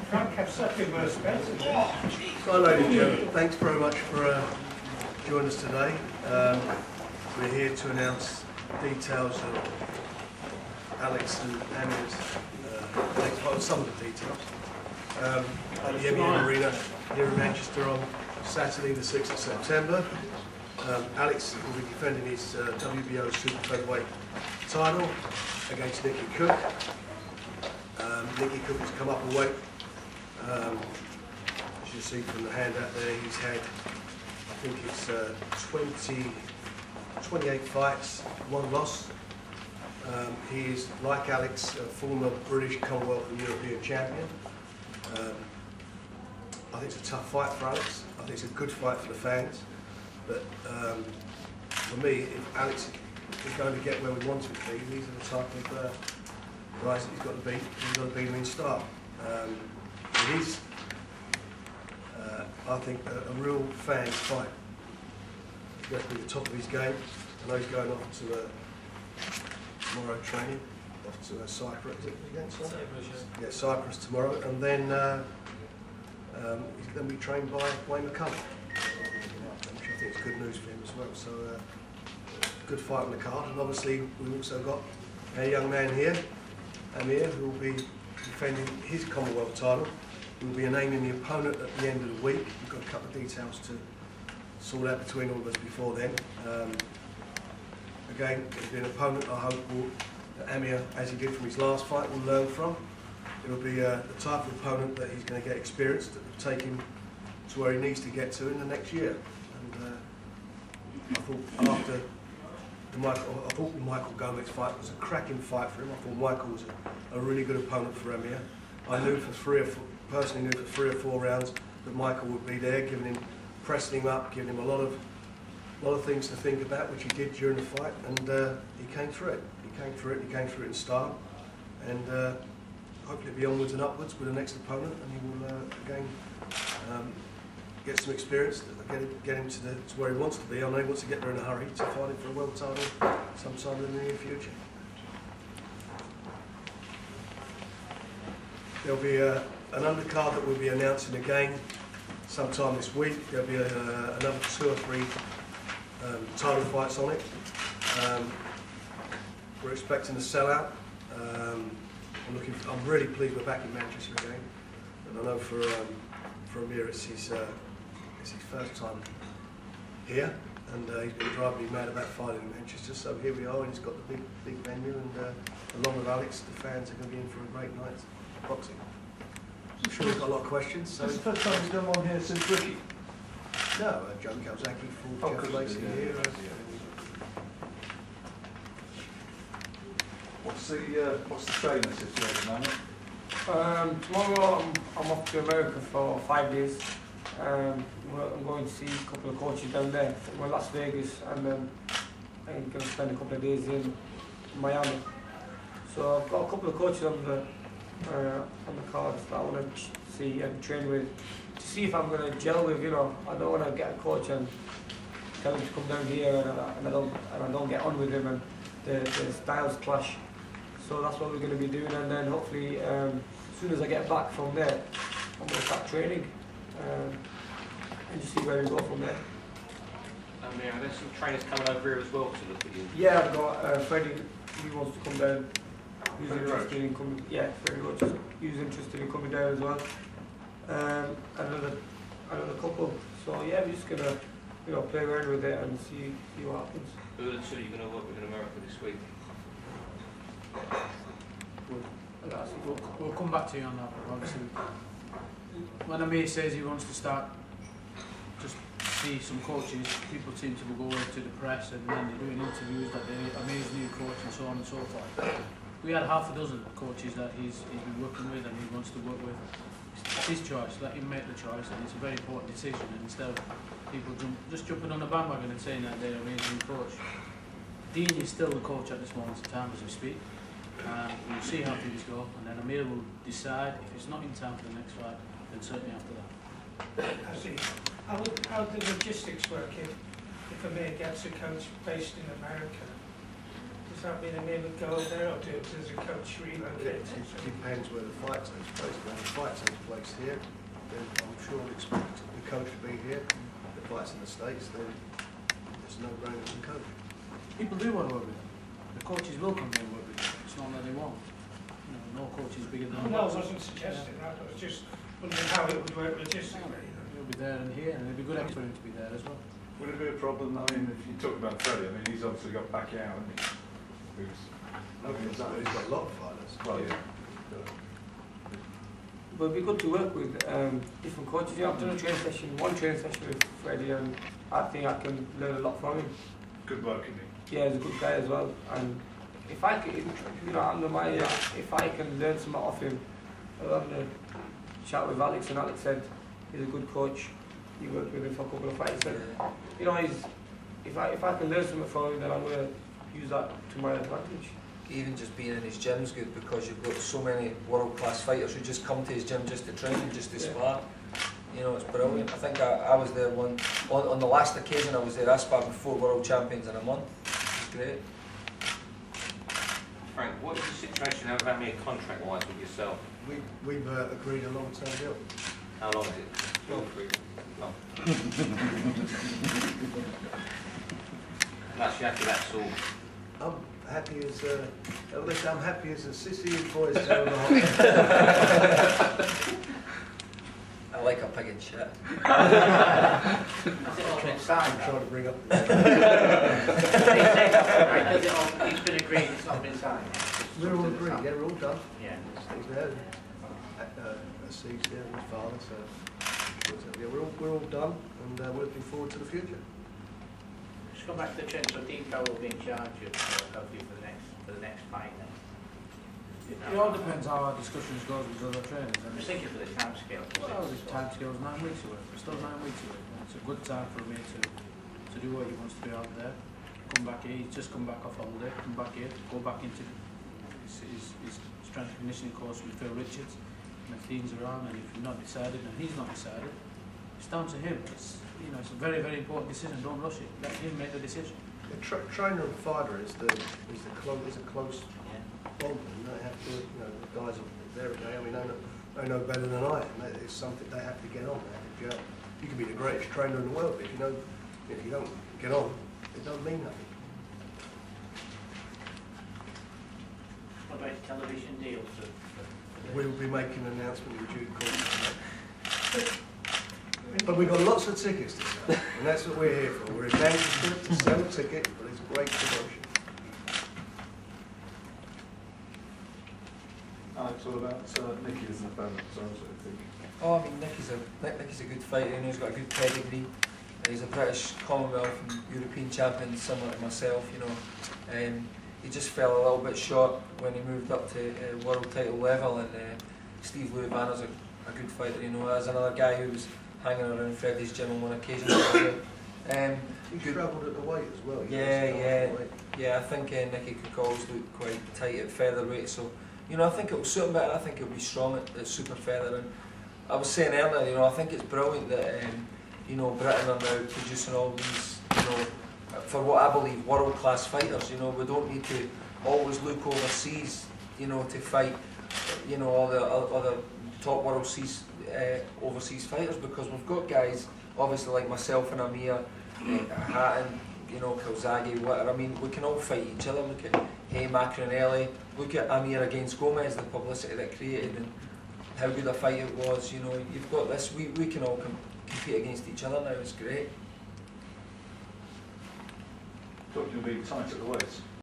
Frank have such a worse better. Well, ladies and gentlemen, thanks very much for joining us today. We're here to announce details of Alex and Amir's, some of the details, at the Amir Arena here in Manchester on Saturday the 6th of September. Alex will be defending his WBO super featherweight title against Nicky Cook. Nicky Cook has come up a weight. As you see from the handout there, he's had, I think it's 28 fights, 1 loss. He is, like Alex, a former British, Commonwealth and European champion. I think it's a tough fight for Alex. I think it's a good fight for the fans. But for me, if Alex is going to get where we want him to be, these are the type of guys that he's got to beat. He's got to beat them in style. It is, I think, a real fan fight. He's got to be at the top of his game. I know he's going off to tomorrow training, off to Cyprus. Is it again? Cyprus, yeah, Cyprus tomorrow, and then he's going to be trained by Wayne McCullough, which I think is good news for him as well. So, good fight on the card, and obviously we've also got our young man here, Amir, who will be defending his Commonwealth title. We'll be naming the opponent at the end of the week. We've got a couple of details to sort out between all of us before then. Again, it'll be an opponent I hope that Amir, as he did from his last fight, will learn from. It'll be the type of opponent that he's going to get experience that will take him to where he needs to get to in the next year. And I thought after the Michael Gomez fight was a cracking fight for him. I thought Michael was a really good opponent for Amir. I knew personally knew for 3 or 4 rounds that Michael would be there, pressing him up, giving him a lot of things to think about, which he did during the fight, and he came through it. He came through it in style, and hopefully it'll be onwards and upwards with the next opponent, and he will again get some experience, get him to where he wants to be. I know he wants to get there in a hurry to fight him for a world title sometime in the near future. There'll be an undercard that we'll be announcing again sometime this week. There'll be another 2 or 3 title fights on it. We're expecting a sellout. I'm really pleased we're back in Manchester again. And I know for Amir it's his first time here, and he's been driving me mad about fighting in Manchester. So here we are, and he's got the big venue, and along with Alex, the fans are going to be in for a great night of boxing. I'm sure we've got a lot of questions. So it's the first time he's done one here since Ricky. No, Joe Calzaghe fought Jeff Lacey here. What's the training situation, Amir? Tomorrow I'm off to America for 5 days. I'm going to see a couple of coaches down there. We're in Las Vegas, and then I'm going to spend a couple of days in Miami. So I've got a couple of coaches on the cards that I want to see and train with, to see if I'm going to gel with. You know, I don't want to get a coach and tell him to come down here and I don't get on with him, and the styles clash. So that's what we're going to be doing, and then hopefully as soon as I get back from there, I'm going to start training and just see where we go from there. Yeah, there's some trainers coming over here as well to look at you. Yeah, I've got Freddie. He wants to come down. He's interested in coming. Yeah, Freddie Roach. He's interested in coming down as well. Another couple. So yeah, we're just gonna play around with it and see what happens. Who are the 2 you're going to work with in America this week? We'll come back to you on that, but obviously when Amir says he wants to start just see some coaches, people seem to go to the press and then they're doing interviews that Amir's new coach and so on and so forth. We had half a dozen coaches that he's been working with and he wants to work with. It's his choice, let him make the choice, and it's a very important decision, and instead of people just jumping on the bandwagon and saying that they're Amir's new coach. Dean is still the coach at this moment in time as we speak. We'll see how things go, and then Amir will decide. If it's not in time for the next fight, then certainly after that. I see. How do the logistics work if Amir gets a coach based in America? Does that mean Amir would go over there, or does the coach relocate? It depends where the fight takes place. When the fight takes place here, then I'm sure we'd expect the coach to be here. If the fight's in the States, then there's no brainer for the coach. People do want to work with them. The coaches will come here and work with them. It's not that they won't. You know, no coach is bigger than No, I wasn't suggesting that, I was just wondering how it would work logistically. He'll be there and here, and it'd be good for him to be there as well. Would it be a problem? I mean, if you talk about Freddie, I mean, he's obviously got Pacquiao, hasn't he? Who's, I mean, is that, He's got a lot of fighters. well, yeah. But it'd be good to work with different coaches. Yeah, I've done one training session with Freddie, and I think I can learn a lot from him. Good work, isn't he? Yeah, he's a good guy as well. And if I can, you know, under my, if I can learn something off him, I'll have a chat with Alex, and Alex said he's a good coach. He worked with him for a couple of fights. And, you know, if I can learn something from him, then I'm going to use that to my advantage. Even just being in his gym's good because you've got so many world-class fighters who just come to his gym just to train and just to spar. You know, it's brilliant. I think I was there on the last occasion I was there, I sparred with 4 world champions in a month. It's great. Frank, what is the situation of Amir contract-wise with yourself? We've agreed a long-term deal. How long is it? 2 or 3? Long. That's happy, that's all. I'm happy as I'm happy as a sissy and boys. I like a pig in shit. I'm trying to bring up. It's been agreed, it's not been signed. We're all agreed. Yeah, we're all done. Yeah. He's there. Steve's there, his father. So yeah, we're all done, and we're looking forward to the future. Just go back to the training, so Deco will be in charge of hopefully for the next fight then. It all depends how our discussions goes with other trainers. I'm just thinking for the time scale. Well, the time scale is 9 weeks away. We're still 9 weeks away. And it's a good time for me to do what he wants to do out there. Come back here. He's just come back off holiday. Come back here. Go back into his strength and conditioning course with Phil Richards. And if Dean's around, and if you've not decided, and he's not decided, it's down to him. It's, you know, it's a very, very important decision. Don't rush it. Let him make the decision. The trainer and fighter is a close bond. And they have to, you know, the guys are there again. I mean, they know better than I am. It's something they have to get on. They have to gel. You can be the greatest trainer in the world, but if you don't get on, it don't mean nothing. What about television deals? We will be making an announcement in due course. But we've got lots of tickets to sell, and that's what we're here for. We're in Manchester to sell a ticket, but it's a great promotion. Alex, what about Nicky as an opponent? So I think. Oh, I mean, Nicky's a good fighter, and he's got a good pedigree. He's a British, Commonwealth and European champion, similar to myself, you know. He just fell a little bit short when he moved up to world title level, and Steve Louvan's a good fighter, you know. There's another guy who was hanging around Freddie's gym on one occasion. He's travelled at the weight as well. Yeah, I think Nicky could always look quite tight at featherweight, so, you know, I think it will suit him better. I think he'll be strong at super feather. And I was saying earlier, you know, I think it's brilliant that, you know, Britain are now producing all these, you know, for what I believe, world-class fighters. You know, we don't need to always look overseas, you know, to fight, you know, all the other top overseas fighters, because we've got guys, obviously like myself and Amir, Hatton, you know, Calzaghe, whatever. I mean, we can all fight each other. Look at Macronelli, look at Amir against Gomez, the publicity that created, and how good a fight it was. You know, you've got this. We can all compete against each other now. It's great. Thought you'd be tight at the waist.